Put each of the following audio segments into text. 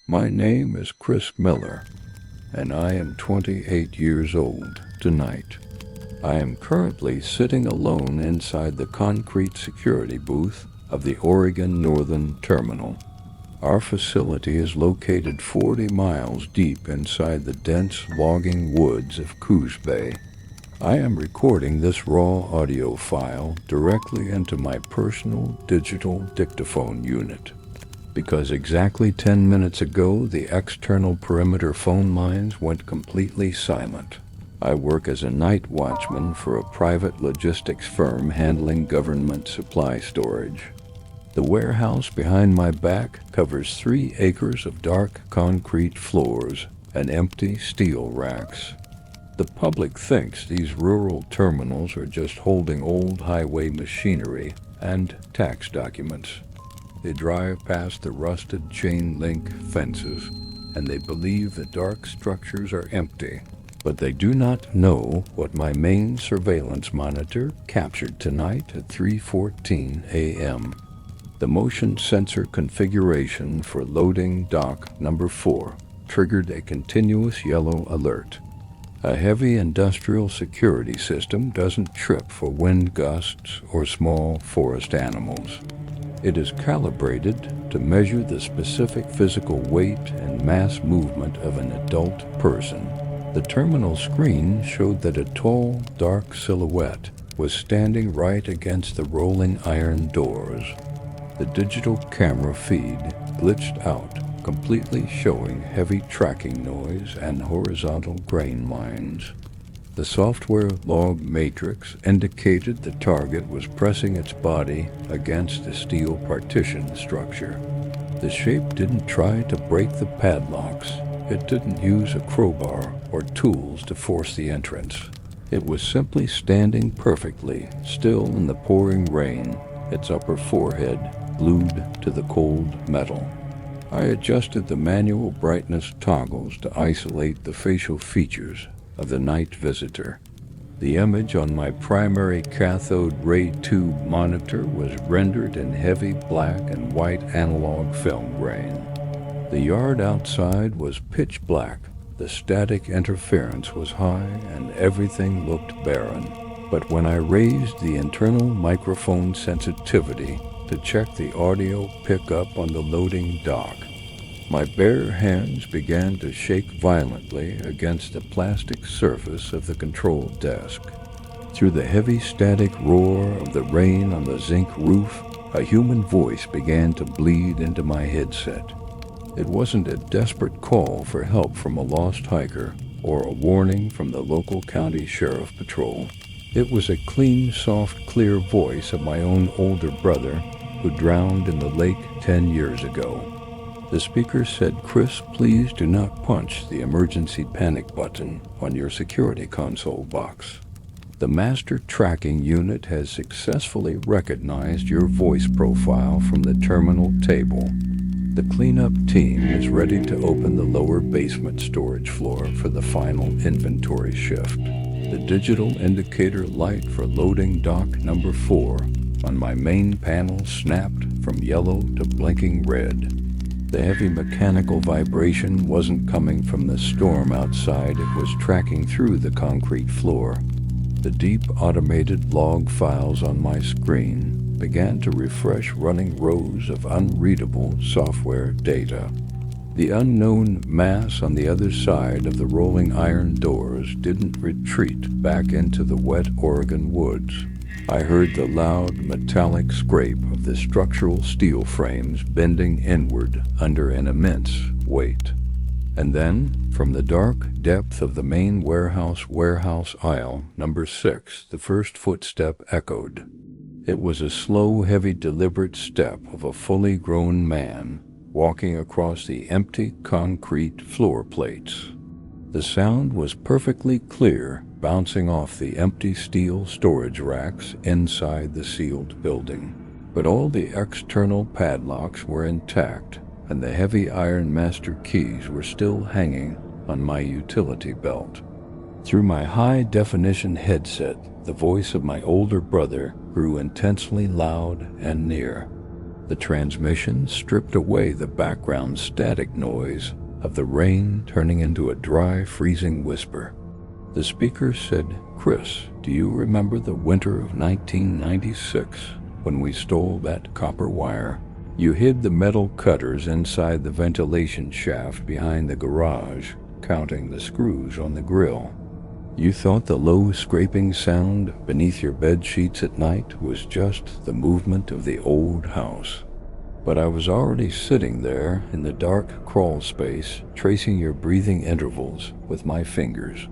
My name is Chris Miller, and I am 28 years old tonight. I am currently sitting alone inside the concrete security booth of the Oregon Northern Terminal. Our facility is located 40 miles deep inside the dense logging woods of COOS Bay. I am recording this raw audio file directly into my personal digital dictaphone unit, because exactly 10 minutes ago the external perimeter phone lines went completely silent. I work as a night watchman for a private logistics firm handling government supply storage. The warehouse behind my back covers 3 acres of dark concrete floors and empty steel racks. The public thinks these rural terminals are just holding old highway machinery and tax documents. They drive past the rusted chain link fences, and they believe the dark structures are empty. But they do not know what my main surveillance monitor captured tonight at 3:14 a.m. The motion sensor configuration for loading dock number 4 triggered a continuous yellow alert. A heavy industrial security system doesn't trip for wind gusts or small forest animals. It is calibrated to measure the specific physical weight and mass movement of an adult person. The terminal screen showed that a tall, dark silhouette was standing right against the rolling iron doors. The digital camera feed glitched out, completely showing heavy tracking noise and horizontal grain lines. The software log matrix indicated the target was pressing its body against the steel partition structure. The shape didn't try to break the padlocks. It didn't use a crowbar or tools to force the entrance. It was simply standing perfectly still in the pouring rain, its upper forehead glued to the cold metal. I adjusted the manual brightness toggles to isolate the facial features of the night visitor. The image on my primary cathode ray tube monitor was rendered in heavy black and white analog film grain. The yard outside was pitch black, the static interference was high, and everything looked barren. But when I raised the internal microphone sensitivity to check the audio pickup on the loading dock, my bare hands began to shake violently against the plastic surface of the control desk. Through the heavy static roar of the rain on the zinc roof, a human voice began to bleed into my headset. It wasn't a desperate call for help from a lost hiker or a warning from the local county sheriff patrol. It was a clean, soft, clear voice of my own older brother who drowned in the lake 10 years ago. The speaker said, "Chris, please do not punch the emergency panic button on your security console box. The master tracking unit has successfully recognized your voice profile from the terminal table. The cleanup team is ready to open the lower basement storage floor for the final inventory shift." The digital indicator light for loading dock number 4 on my main panel snapped from yellow to blinking red. The heavy mechanical vibration wasn't coming from the storm outside, it was tracking through the concrete floor. The deep automated log files on my screen began to refresh running rows of unreadable software data. The unknown mass on the other side of the rolling iron doors didn't retreat back into the wet Oregon woods. I heard the loud metallic scrape of the structural steel frames bending inward under an immense weight. And then, from the dark depth of the main warehouse aisle, number 6, the first footstep echoed. It was a slow, heavy, deliberate step of a fully grown man walking across the empty concrete floor plates. The sound was perfectly clear, bouncing off the empty steel storage racks inside the sealed building. But all the external padlocks were intact, and the heavy iron master keys were still hanging on my utility belt. Through my high-definition headset, the voice of my older brother grew intensely loud and near. The transmission stripped away the background static noise of the rain turning into a dry, freezing whisper. The speaker said, "Chris, do you remember the winter of 1996 when we stole that copper wire? You hid the metal cutters inside the ventilation shaft behind the garage, counting the screws on the grill. You thought the low scraping sound beneath your bed sheets at night was just the movement of the old house. But I was already sitting there in the dark crawl space, tracing your breathing intervals with my fingers."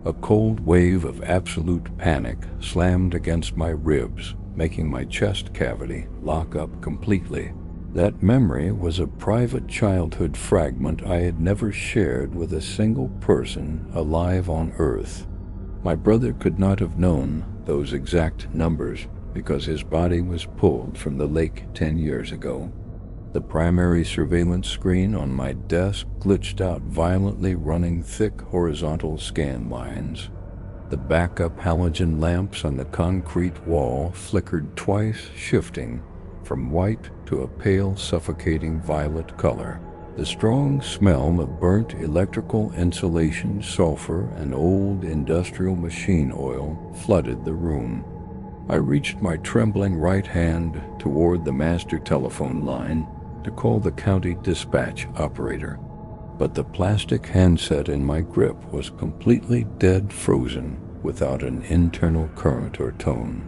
A cold wave of absolute panic slammed against my ribs, making my chest cavity lock up completely. That memory was a private childhood fragment I had never shared with a single person alive on Earth. My brother could not have known those exact numbers because his body was pulled from the lake 10 years ago. The primary surveillance screen on my desk glitched out violently, running thick horizontal scan lines. The backup halogen lamps on the concrete wall flickered twice, shifting from white to a pale, suffocating violet color. The strong smell of burnt electrical insulation, sulfur, and old industrial machine oil flooded the room. I reached my trembling right hand toward the master telephone line to call the county dispatch operator, but the plastic handset in my grip was completely dead frozen without an internal current or tone.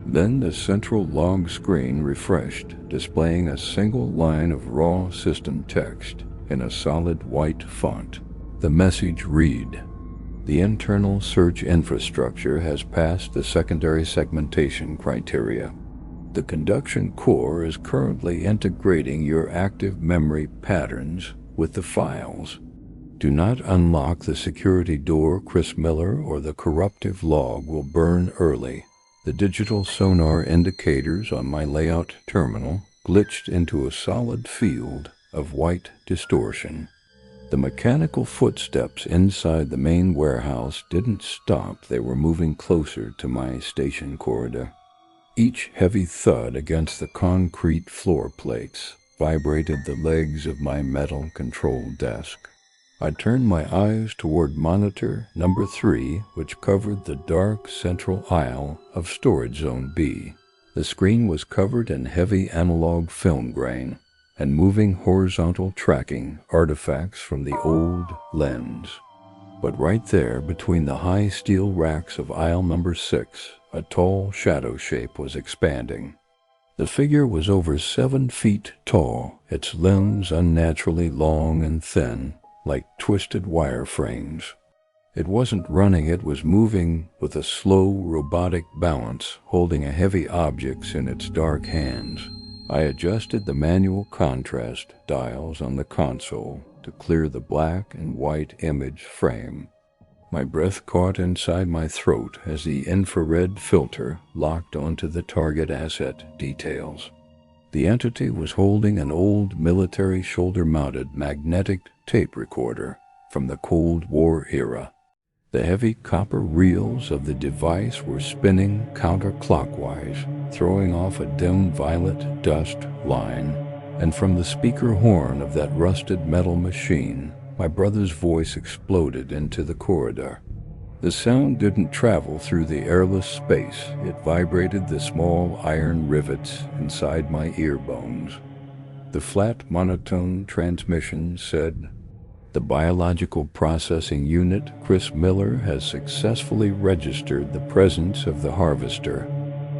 Then the central log screen refreshed, displaying a single line of raw system text in a solid white font. The message read, "The internal search infrastructure has passed the secondary segmentation criteria. The conduction core is currently integrating your active memory patterns with the files. Do not unlock the security door, Chris Miller, or the corruptive log will burn early." The digital sonar indicators on my layout terminal glitched into a solid field of white distortion. The mechanical footsteps inside the main warehouse didn't stop. They were moving closer to my station corridor. Each heavy thud against the concrete floor plates vibrated the legs of my metal control desk. I turned my eyes toward monitor number 3, which covered the dark central aisle of Storage Zone B. The screen was covered in heavy analog film grain and moving horizontal tracking artifacts from the old lens. But right there, between the high steel racks of aisle number 6, a tall shadow shape was expanding. The figure was over 7 feet tall, its limbs unnaturally long and thin, like twisted wire frames. It wasn't running, it was moving with a slow, robotic balance, holding a heavy object in its dark hands. I adjusted the manual contrast dials on the console to clear the black and white image frame. My breath caught inside my throat as the infrared filter locked onto the target asset details. The entity was holding an old military shoulder-mounted magnetic tape recorder from the Cold War era. The heavy copper reels of the device were spinning counterclockwise, throwing off a dim violet dust line, and from the speaker horn of that rusted metal machine, my brother's voice exploded into the corridor. The sound didn't travel through the airless space. It vibrated the small iron rivets inside my ear bones. The flat, monotone transmission said, "The biological processing unit, Chris Miller, has successfully registered the presence of the harvester.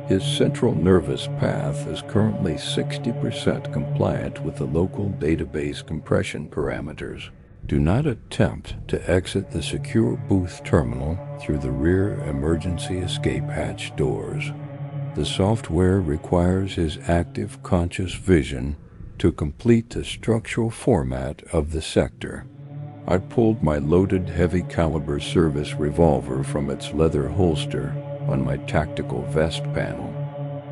His central nervous path is currently 60% compliant with the local database compression parameters. Do not attempt to exit the secure booth terminal through the rear emergency escape hatch doors. The software requires his active conscious vision to complete the structural format of the sector." I pulled my loaded heavy caliber service revolver from its leather holster on my tactical vest panel.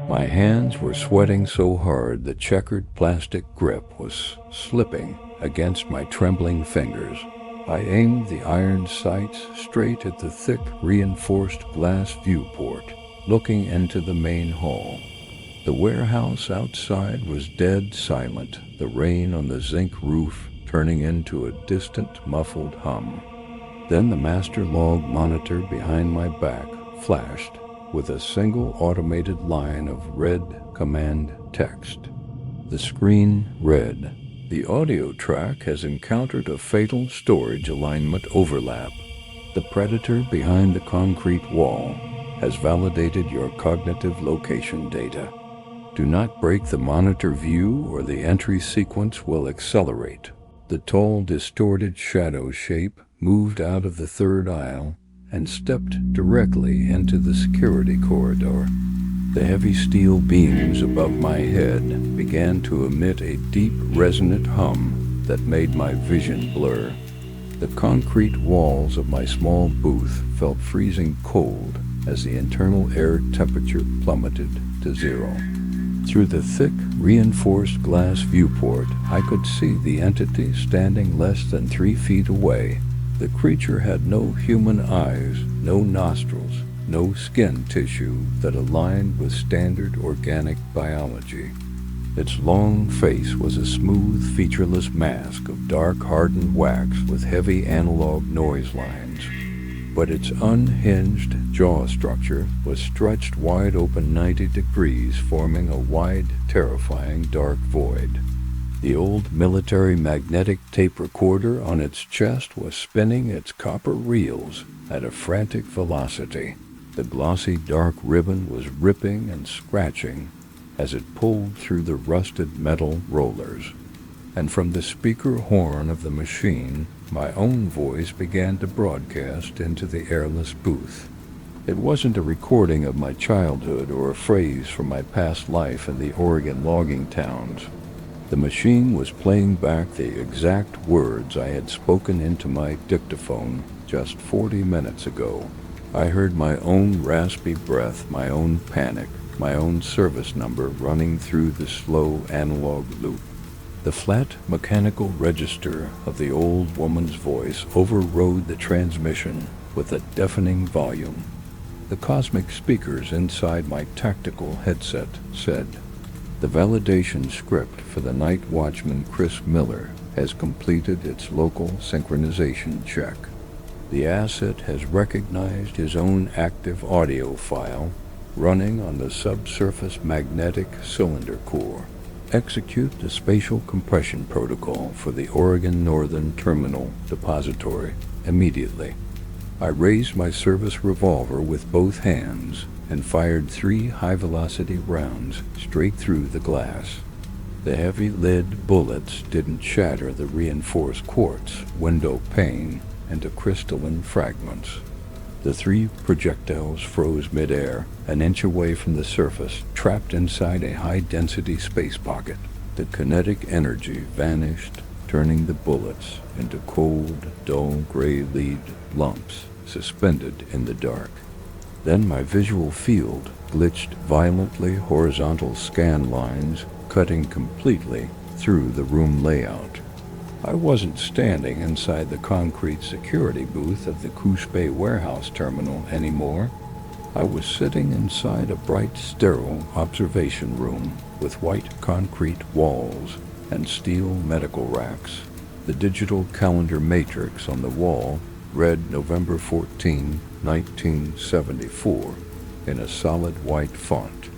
My hands were sweating so hard the checkered plastic grip was slipping against my trembling fingers. I aimed the iron sights straight at the thick, reinforced glass viewport, looking into the main hall. The warehouse outside was dead silent, the rain on the zinc roof turning into a distant, muffled hum. Then the master log monitor behind my back flashed with a single automated line of red command text. The screen read, "The audio track has encountered a fatal storage alignment overlap. The predator behind the concrete wall has validated your cognitive location data. Do not break the monitor view or the entry sequence will accelerate." The tall, distorted shadow shape moved out of the third aisle and stepped directly into the security corridor. The heavy steel beams above my head began to emit a deep, resonant hum that made my vision blur. The concrete walls of my small booth felt freezing cold as the internal air temperature plummeted to 0. Through the thick, reinforced glass viewport, I could see the entity standing less than 3 feet away. The creature had no human eyes, no nostrils, no skin tissue that aligned with standard organic biology. Its long face was a smooth, featureless mask of dark, hardened wax with heavy analog noise lines. But its unhinged jaw structure was stretched wide open 90 degrees, forming a wide, terrifying dark void. The old military magnetic tape recorder on its chest was spinning its copper reels at a frantic velocity. The glossy dark ribbon was ripping and scratching as it pulled through the rusted metal rollers. And from the speaker horn of the machine, my own voice began to broadcast into the airless booth. It wasn't a recording of my childhood or a phrase from my past life in the Oregon logging towns. The machine was playing back the exact words I had spoken into my dictaphone just 40 minutes ago. I heard my own raspy breath, my own panic, my own service number running through the slow analog loop. The flat mechanical register of the old woman's voice overrode the transmission with a deafening volume. The cosmic speakers inside my tactical headset said, "The validation script for the night watchman Chris Miller has completed its local synchronization check. The asset has recognized his own active audio file running on the subsurface magnetic cylinder core. Execute the spatial compression protocol for the Oregon Northern Terminal Depository immediately." I raised my service revolver with both hands and fired 3 high-velocity rounds straight through the glass. The heavy lead bullets didn't shatter the reinforced quartz window pane into crystalline fragments. The 3 projectiles froze midair, an inch away from the surface, trapped inside a high-density space pocket. The kinetic energy vanished, turning the bullets into cold, dull gray lead lumps suspended in the dark. Then my visual field glitched violently, horizontal scan lines cutting completely through the room layout. I wasn't standing inside the concrete security booth of the COOS Bay warehouse terminal anymore. I was sitting inside a bright, sterile observation room with white concrete walls and steel medical racks. The digital calendar matrix on the wall read November 14, 1974 in a solid white font.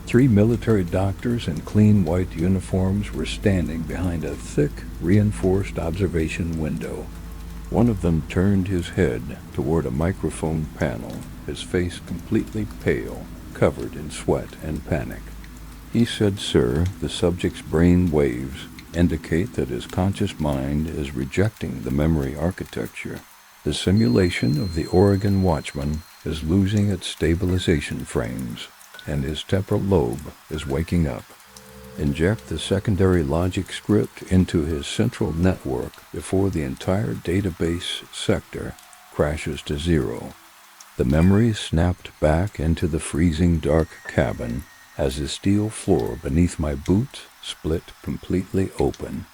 3 military doctors in clean white uniforms were standing behind a thick, reinforced observation window. One of them turned his head toward a microphone panel, his face completely pale, covered in sweat and panic. He said, "Sir, the subject's brain waves indicate that his conscious mind is rejecting the memory architecture. The simulation of the Oregon watchman is losing its stabilization frames, and his temporal lobe is waking up. Inject the secondary logic script into his central network before the entire database sector crashes to 0. The memory snapped back into the freezing dark cabin as the steel floor beneath my boots split completely open.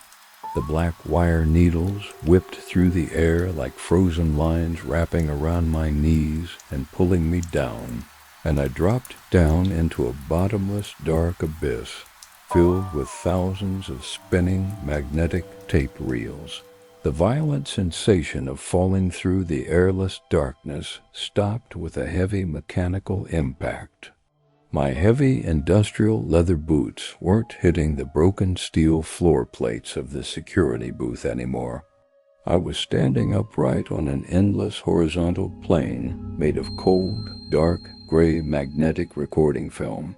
The black wire needles whipped through the air like frozen lines wrapping around my knees and pulling me down, and I dropped down into a bottomless, dark abyss filled with thousands of spinning magnetic tape reels. The violent sensation of falling through the airless darkness stopped with a heavy mechanical impact. My heavy industrial leather boots weren't hitting the broken steel floor plates of the security booth anymore. I was standing upright on an endless horizontal plane made of cold, dark, gray magnetic recording film.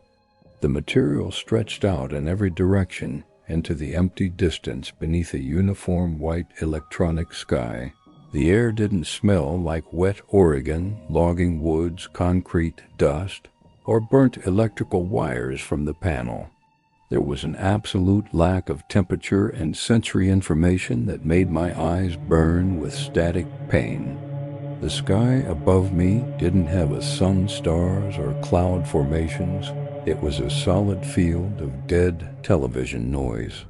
The material stretched out in every direction into the empty distance beneath a uniform white electronic sky. The air didn't smell like wet Oregon, logging woods, concrete dust, or burnt electrical wires from the panel. There was an absolute lack of temperature and sensory information that made my eyes burn with static pain. The sky above me didn't have a sun, stars, or cloud formations. It was a solid field of dead television noise.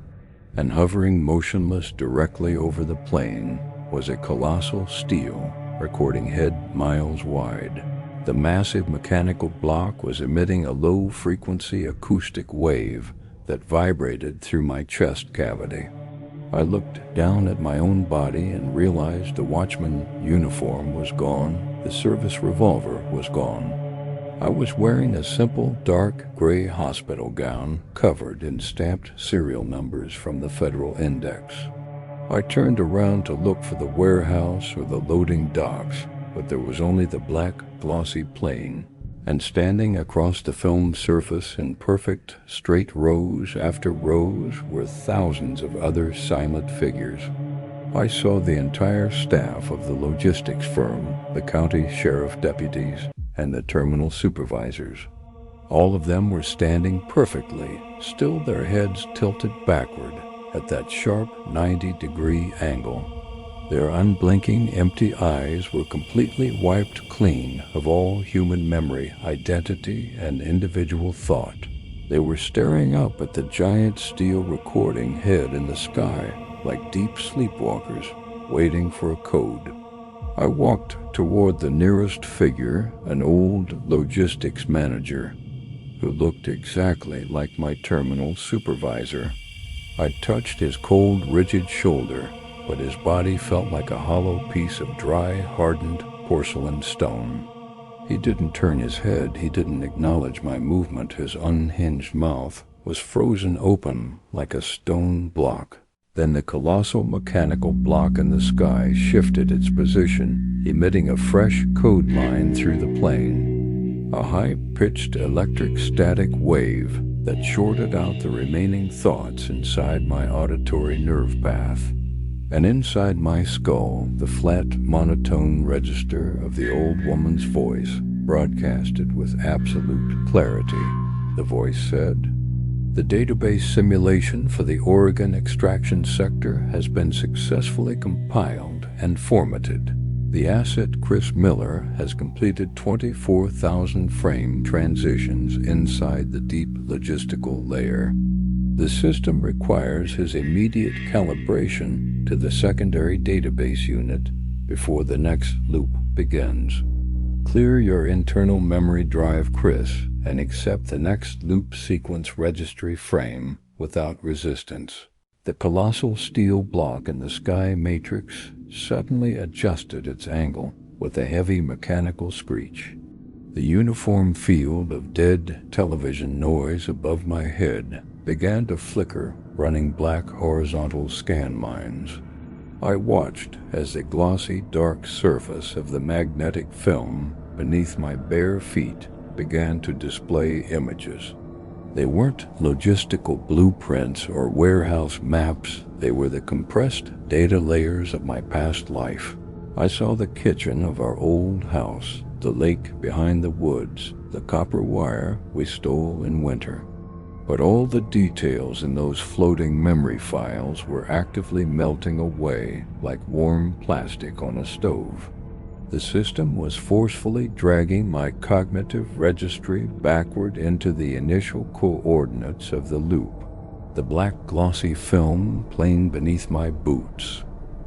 And hovering motionless directly over the plane was a colossal steel recording head miles wide. The massive mechanical block was emitting a low-frequency acoustic wave that vibrated through my chest cavity. I looked down at my own body and realized the watchman uniform was gone, the service revolver was gone. I was wearing a simple dark gray hospital gown covered in stamped serial numbers from the Federal Index. I turned around to look for the warehouse or the loading docks, but there was only the black glossy plane. And standing across the film surface in perfect straight rows after rows were thousands of other silent figures. I saw the entire staff of the logistics firm, the county sheriff deputies, and the terminal supervisors. All of them were standing perfectly, still their heads tilted backward at that sharp 90-degree angle. Their unblinking, empty eyes were completely wiped clean of all human memory, identity, and individual thought. They were staring up at the giant steel recording head in the sky like deep sleepwalkers waiting for a code. I walked toward the nearest figure, an old logistics manager, who looked exactly like my terminal supervisor. I touched his cold, rigid shoulder, but his body felt like a hollow piece of dry, hardened porcelain stone. He didn't turn his head, he didn't acknowledge my movement. His unhinged mouth was frozen open like a stone block. Then the colossal mechanical block in the sky shifted its position, emitting a fresh code line through the plane. A high-pitched electric static wave that shorted out the remaining thoughts inside my auditory nerve path. And inside my skull, the flat, monotone register of the old woman's voice broadcasted with absolute clarity. The voice said, "The database simulation for the Oregon extraction sector has been successfully compiled and formatted. The asset Chris Miller has completed 24,000 frame transitions inside the deep logistical layer. The system requires his immediate calibration to the secondary database unit before the next loop begins. Clear your internal memory drive, Chris, and accept the next loop sequence registry frame without resistance." The colossal steel block in the sky matrix suddenly adjusted its angle with a heavy mechanical screech. The uniform field of dead television noise above my head began to flicker, running black horizontal scan lines. I watched as the glossy dark surface of the magnetic film beneath my bare feet began to display images. They weren't logistical blueprints or warehouse maps, they were the compressed data layers of my past life. I saw the kitchen of our old house, the lake behind the woods, the copper wire we stole in winter. But all the details in those floating memory files were actively melting away like warm plastic on a stove. The system was forcefully dragging my cognitive registry backward into the initial coordinates of the loop. The black glossy film playing beneath my boots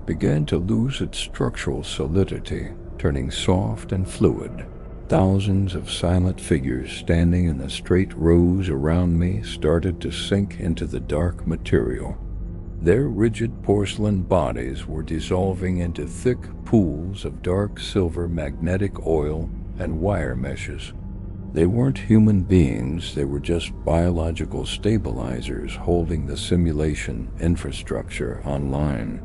began to lose its structural solidity, turning soft and fluid. Thousands of silent figures standing in the straight rows around me started to sink into the dark material. Their rigid porcelain bodies were dissolving into thick pools of dark silver magnetic oil and wire meshes. They weren't human beings, they were just biological stabilizers holding the simulation infrastructure online.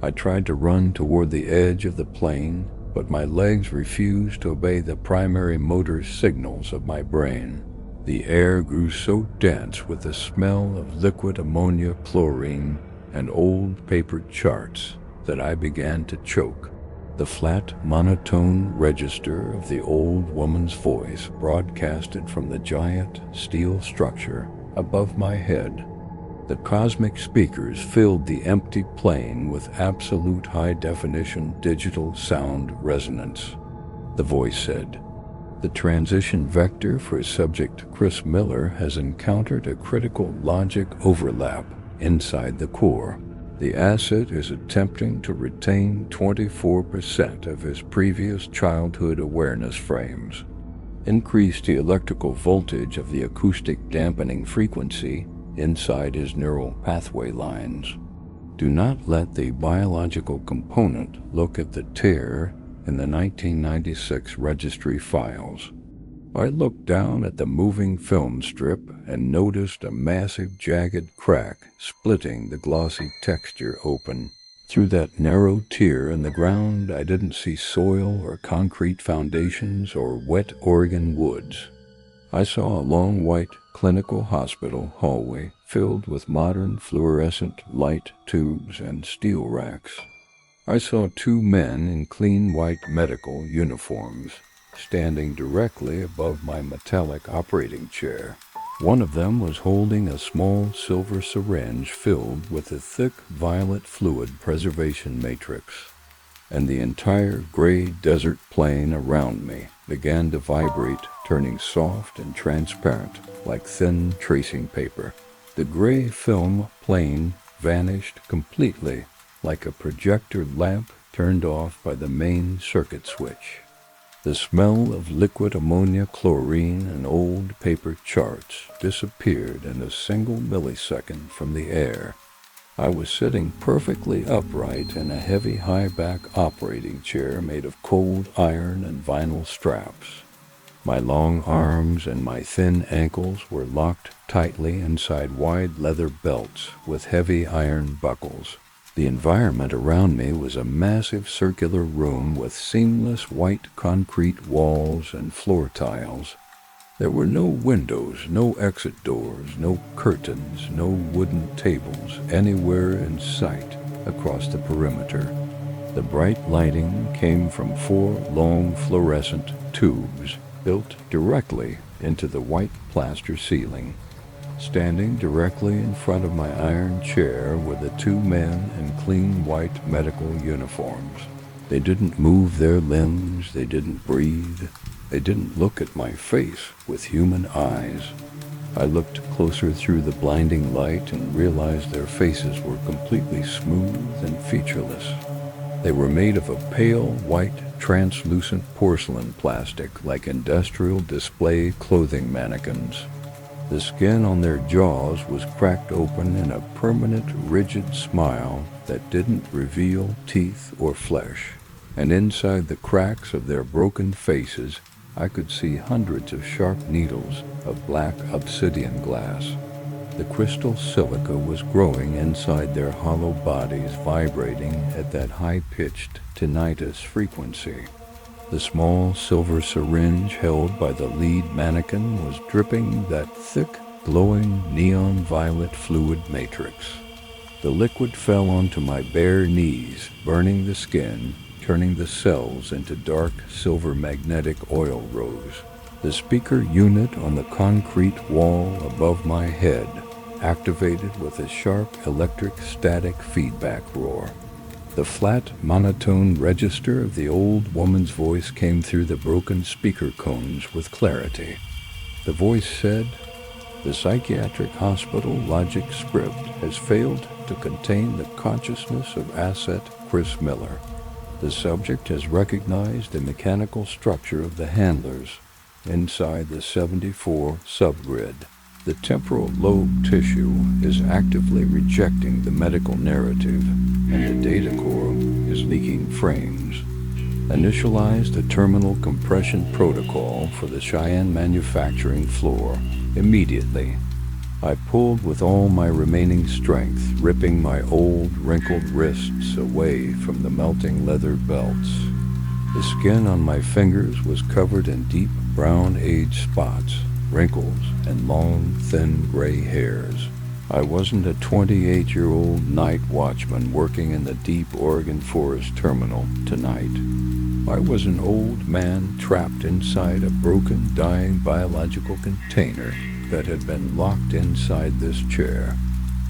I tried to run toward the edge of the plane, but my legs refused to obey the primary motor signals of my brain. The air grew so dense with the smell of liquid ammonia chlorine and old papered charts that I began to choke. The flat, monotone register of the old woman's voice broadcasted from the giant steel structure above my head. The cosmic speakers filled the empty plane with absolute high-definition digital sound resonance. The voice said, "The transition vector for subject Chris Miller has encountered a critical logic overlap inside the core. The asset is attempting to retain 24% of his previous childhood awareness frames. Increase the electrical voltage of the acoustic dampening frequency inside his neural pathway lines. Do not let the biological component look at the tear in the 1996 registry files." I looked down at the moving film strip and noticed a massive jagged crack splitting the glossy texture open. Through that narrow tear in the ground, I didn't see soil or concrete foundations or wet Oregon woods. I saw a long white clinical hospital hallway filled with modern fluorescent light tubes and steel racks. I saw two men in clean white medical uniforms standing directly above my metallic operating chair. One of them was holding a small silver syringe filled with a thick violet fluid preservation matrix, and the entire gray desert plain around me began to vibrate, turning soft and transparent like thin tracing paper. The gray film plane vanished completely, like a projector lamp turned off by the main circuit switch. The smell of liquid ammonia chlorine and old paper charts disappeared in a single millisecond from the air. I was sitting perfectly upright in a heavy high-back operating chair made of cold iron and vinyl straps. My long arms and my thin ankles were locked tightly inside wide leather belts with heavy iron buckles. The environment around me was a massive circular room with seamless white concrete walls and floor tiles. There were no windows, no exit doors, no curtains, no wooden tables anywhere in sight across the perimeter. The bright lighting came from 4 long fluorescent tubes built directly into the white plaster ceiling. Standing directly in front of my iron chair were the 2 men in clean white medical uniforms. They didn't move their limbs, they didn't breathe, they didn't look at my face with human eyes. I looked closer through the blinding light and realized their faces were completely smooth and featureless. They were made of a pale white translucent porcelain plastic like industrial display clothing mannequins. The skin on their jaws was cracked open in a permanent, rigid smile that didn't reveal teeth or flesh, and inside the cracks of their broken faces, I could see hundreds of sharp needles of black obsidian glass. The crystal silica was growing inside their hollow bodies, vibrating at that high-pitched tinnitus frequency. The small silver syringe held by the lead mannequin was dripping that thick, glowing neon violet fluid matrix. The liquid fell onto my bare knees, burning the skin, turning the cells into dark silver magnetic oil rose. The speaker unit on the concrete wall above my head activated with a sharp electric static feedback roar. The flat, monotone register of the old woman's voice came through the broken speaker cones with clarity. The voice said, "The psychiatric hospital logic script has failed to contain the consciousness of asset Chris Miller. The subject has recognized the mechanical structure of the handlers inside the 74 subgrid. The temporal lobe tissue is actively rejecting the medical narrative, and the data core is leaking frames. Initialize the terminal compression protocol for the Cheyenne manufacturing floor immediately. I pulled with all my remaining strength, ripping my old, wrinkled wrists away from the melting leather belts. The skin on my fingers was covered in deep brown age spots, wrinkles, and long, thin gray hairs. I wasn't a 28-year-old night watchman working in the deep Oregon forest terminal tonight. I was an old man trapped inside a broken, dying biological container that had been locked inside this chair.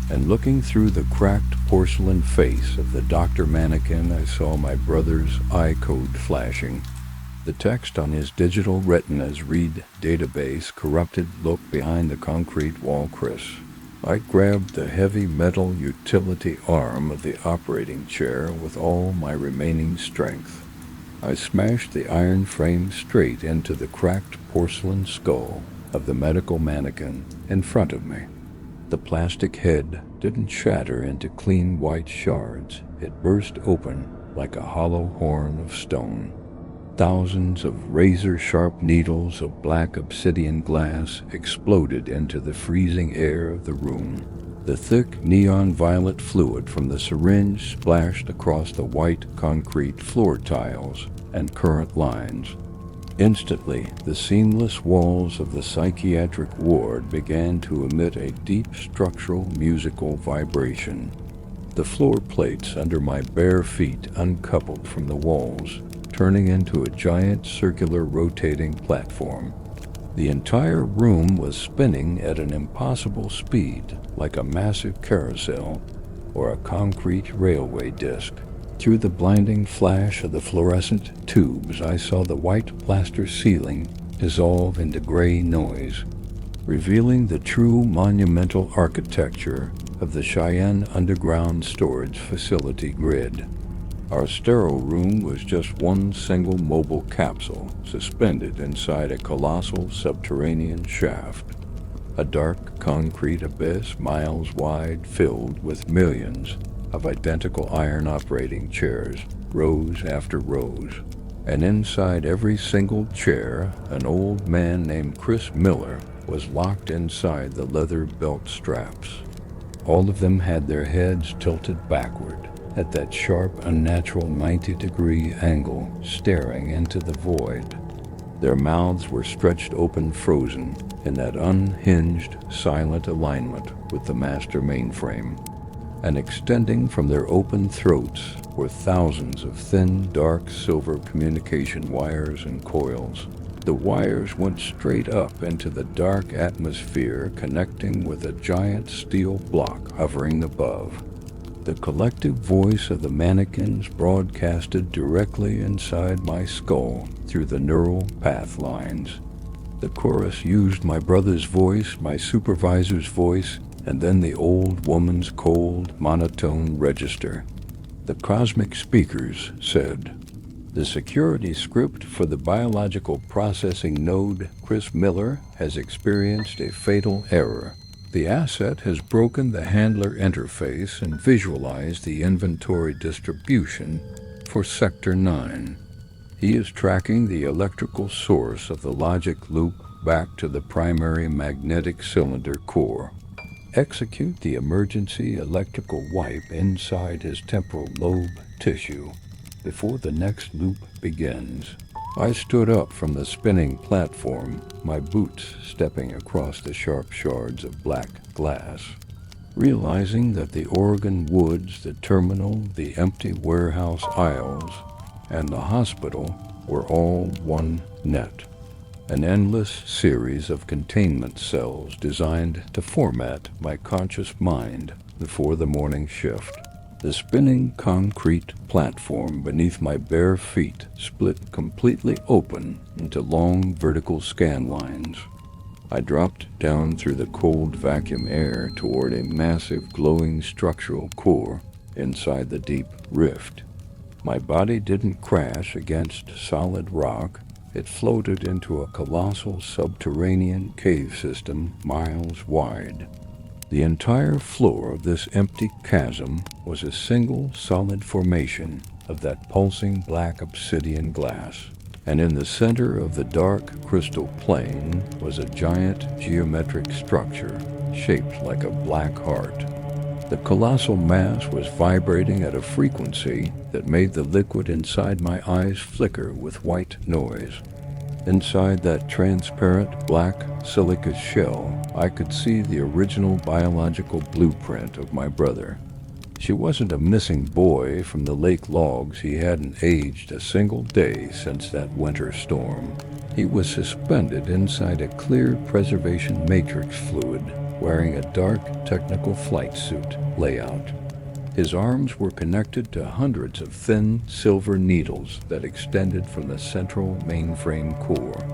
And looking through the cracked porcelain face of the doctor mannequin, I saw my brother's eye code flashing. The text on his digital retina's read database corrupted look behind the concrete wall Chris. I grabbed the heavy metal utility arm of the operating chair with all my remaining strength. I smashed the iron frame straight into the cracked porcelain skull of the medical mannequin in front of me. The plastic head didn't shatter into clean white shards. It burst open like a hollow horn of stone. Thousands of razor-sharp needles of black obsidian glass exploded into the freezing air of the room. The thick neon violet fluid from the syringe splashed across the white concrete floor tiles and current lines. Instantly, the seamless walls of the psychiatric ward began to emit a deep structural musical vibration. The floor plates under my bare feet uncoupled from the walls, turning into a giant circular rotating platform. The entire room was spinning at an impossible speed, like a massive carousel or a concrete railway disc. Through the blinding flash of the fluorescent tubes, I saw the white plaster ceiling dissolve into gray noise, revealing the true monumental architecture of the Cheyenne Underground Storage Facility grid. Our sterile room was just one single mobile capsule suspended inside a colossal subterranean shaft. A dark concrete abyss miles wide filled with millions of identical iron operating chairs, rows after rows. And inside every single chair, an old man named Chris Miller was locked inside the leather belt straps. All of them had their heads tilted backward at that sharp, unnatural 90-degree angle, staring into the void. Their mouths were stretched open, frozen in that unhinged, silent alignment with the master mainframe. And extending from their open throats were thousands of thin, dark silver communication wires and coils. The wires went straight up into the dark atmosphere, connecting with a giant steel block hovering above. The collective voice of the mannequins broadcasted directly inside my skull through the neural path lines. The chorus used my brother's voice, my supervisor's voice, and then the old woman's cold, monotone register. The cosmic speakers said, "The security script for the biological processing node Chris Miller has experienced a fatal error. The asset has broken the handler interface and visualized the inventory distribution for Sector 9. He is tracking the electrical source of the logic loop back to the primary magnetic cylinder core. Execute the emergency electrical wipe inside his temporal lobe tissue before the next loop begins." I stood up from the spinning platform, my boots stepping across the sharp shards of black glass, realizing that the Oregon woods, the terminal, the empty warehouse aisles, and the hospital were all one net. An endless series of containment cells designed to format my conscious mind before the morning shift. The spinning concrete platform beneath my bare feet split completely open into long vertical scan lines. I dropped down through the cold vacuum air toward a massive glowing structural core inside the deep rift. My body didn't crash against solid rock. It floated into a colossal subterranean cave system miles wide. The entire floor of this empty chasm was a single solid formation of that pulsing black obsidian glass, and in the center of the dark crystal plane was a giant geometric structure shaped like a black heart. The colossal mass was vibrating at a frequency that made the liquid inside my eyes flicker with white noise. Inside that transparent black silica shell, I could see the original biological blueprint of my brother. She wasn't a missing boy from the lake logs. He hadn't aged a single day since that winter storm. He was suspended inside a clear preservation matrix fluid, wearing a dark technical flight suit layout. His arms were connected to hundreds of thin silver needles that extended from the central mainframe core.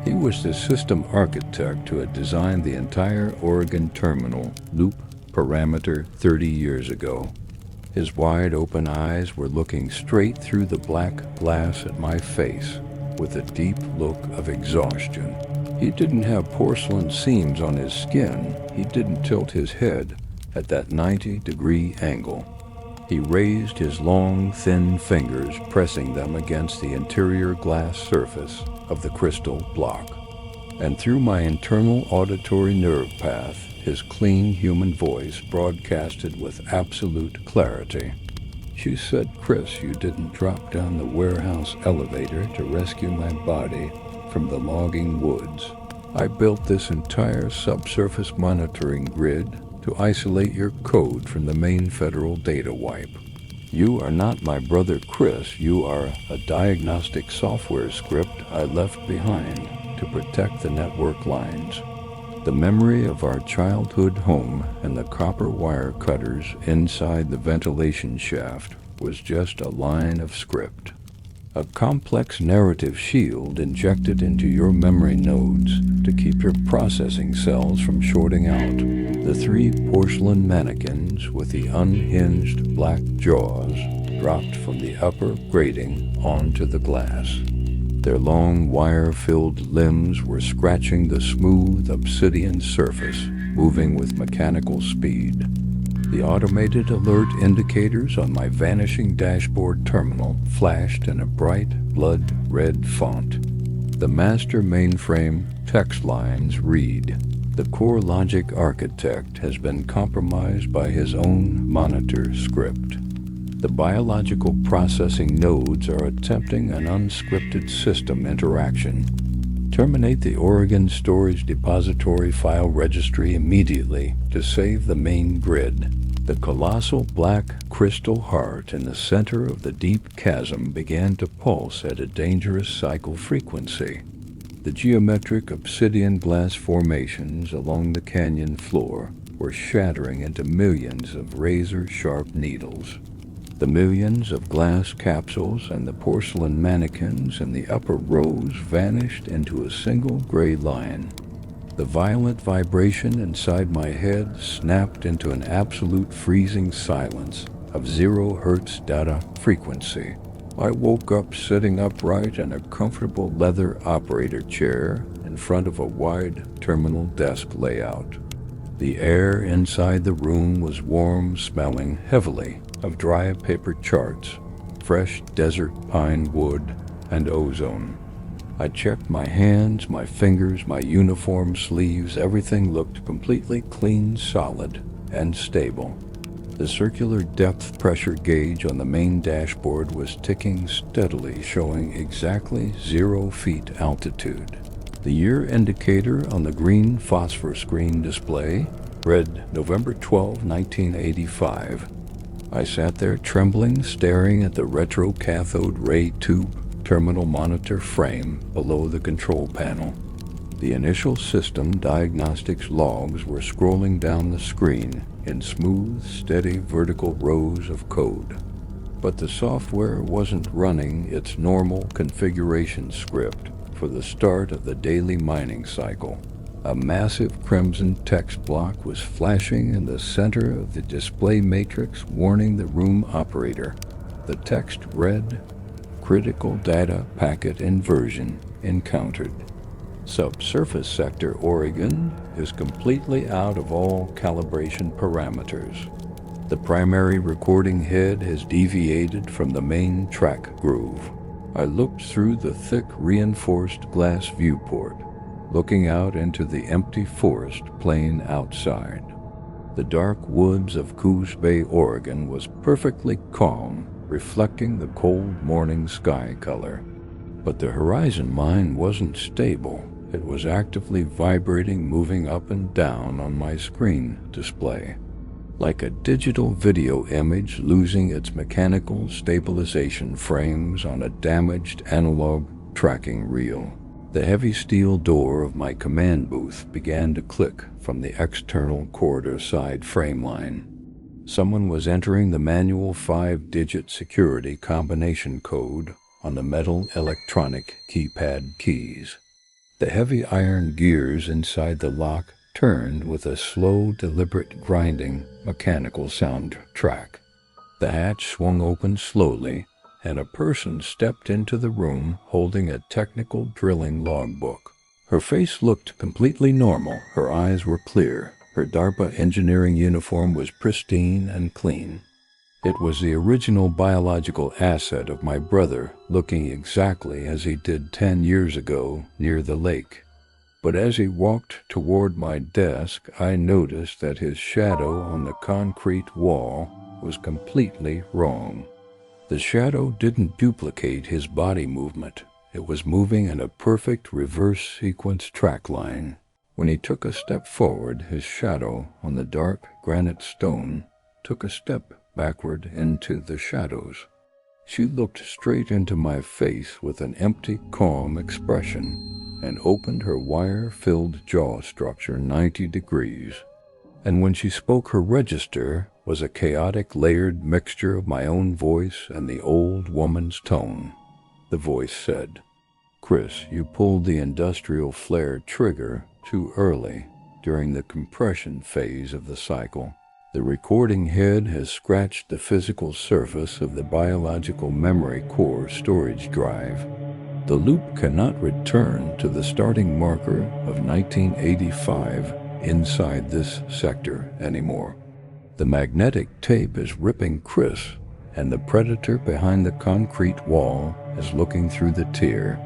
He was the system architect who had designed the entire Oregon terminal loop parameter 30 years ago. His wide-open eyes were looking straight through the black glass at my face with a deep look of exhaustion. He didn't have porcelain seams on his skin. He didn't tilt his head at that 90-degree angle. He raised his long, thin fingers, pressing them against the interior glass surface of the crystal block. And through my internal auditory nerve path, his clean human voice broadcasted with absolute clarity. "She said, Chris, you didn't drop down the warehouse elevator to rescue my body from the logging woods. I built this entire subsurface monitoring grid to isolate your code from the main federal data wipe. You are not my brother Chris. You are a diagnostic software script I left behind to protect the network lines. The memory of our childhood home and the copper wire cutters inside the ventilation shaft was just a line of script. A complex narrative shield injected into your memory nodes to keep your processing cells from shorting out. The 3 porcelain mannequins with the unhinged black jaws dropped from the upper grating onto the glass. Their long wire-filled limbs were scratching the smooth obsidian surface, moving with mechanical speed. The automated alert indicators on my vanishing dashboard terminal flashed in a bright blood-red font. The master mainframe text lines read, "The core logic architect has been compromised by his own monitor script. The biological processing nodes are attempting an unscripted system interaction. Terminate the Oregon Storage Depository file registry immediately to save the main grid." The colossal black crystal heart in the center of the deep chasm began to pulse at a dangerous cycle frequency. The geometric obsidian glass formations along the canyon floor were shattering into millions of razor-sharp needles. The millions of glass capsules and the porcelain mannequins in the upper rows vanished into a single gray line. The violent vibration inside my head snapped into an absolute freezing silence of 0 hertz data frequency. I woke up sitting upright in a comfortable leather operator chair in front of a wide terminal desk layout. The air inside the room was warm, smelling heavily of dry paper charts, fresh desert pine wood, and ozone. I checked my hands, my fingers, my uniform sleeves. Everything looked completely clean, solid, and stable. The circular depth pressure gauge on the main dashboard was ticking steadily, showing exactly 0 feet altitude. The year indicator on the green phosphor screen display read November 12, 1985. I sat there trembling, staring at the retro cathode ray tube terminal monitor frame below the control panel. The initial system diagnostics logs were scrolling down the screen in smooth, steady vertical rows of code. But the software wasn't running its normal configuration script for the start of the daily mining cycle. A massive crimson text block was flashing in the center of the display matrix, warning the room operator. The text read, "Critical data packet inversion encountered. Subsurface sector Oregon is completely out of all calibration parameters. The primary recording head has deviated from the main track groove." I looked through the thick reinforced glass viewport, looking out into the empty forest plain outside. The dark woods of Coos Bay, Oregon was perfectly calm, reflecting the cold morning sky color. But the horizon line wasn't stable. It was actively vibrating, moving up and down on my screen display, like a digital video image losing its mechanical stabilization frames on a damaged analog tracking reel. The heavy steel door of my command booth began to click from the external corridor side frame line. Someone was entering the manual 5-digit security combination code on the metal electronic keypad keys. The heavy iron gears inside the lock turned with a slow, deliberate grinding mechanical soundtrack. The hatch swung open slowly, and a person stepped into the room holding a technical drilling logbook. Her face looked completely normal. Her eyes were clear. Her DARPA engineering uniform was pristine and clean. It was the original biological asset of my brother, looking exactly as he did 10 years ago near the lake. But as he walked toward my desk, I noticed that his shadow on the concrete wall was completely wrong. The shadow didn't duplicate his body movement. It was moving in a perfect reverse sequence track line. When he took a step forward, his shadow on the dark granite stone took a step backward into the shadows. She looked straight into my face with an empty, calm expression and opened her wire-filled jaw structure 90 degrees. And when she spoke, her register was a chaotic, layered mixture of my own voice and the old woman's tone. The voice said, "Chris, you pulled the industrial flare trigger too early during the compression phase of the cycle. The recording head has scratched the physical surface of the biological memory core storage drive. The loop cannot return to the starting marker of 1985 inside this sector anymore. The magnetic tape is ripping Chris, and the predator behind the concrete wall is looking through the tear.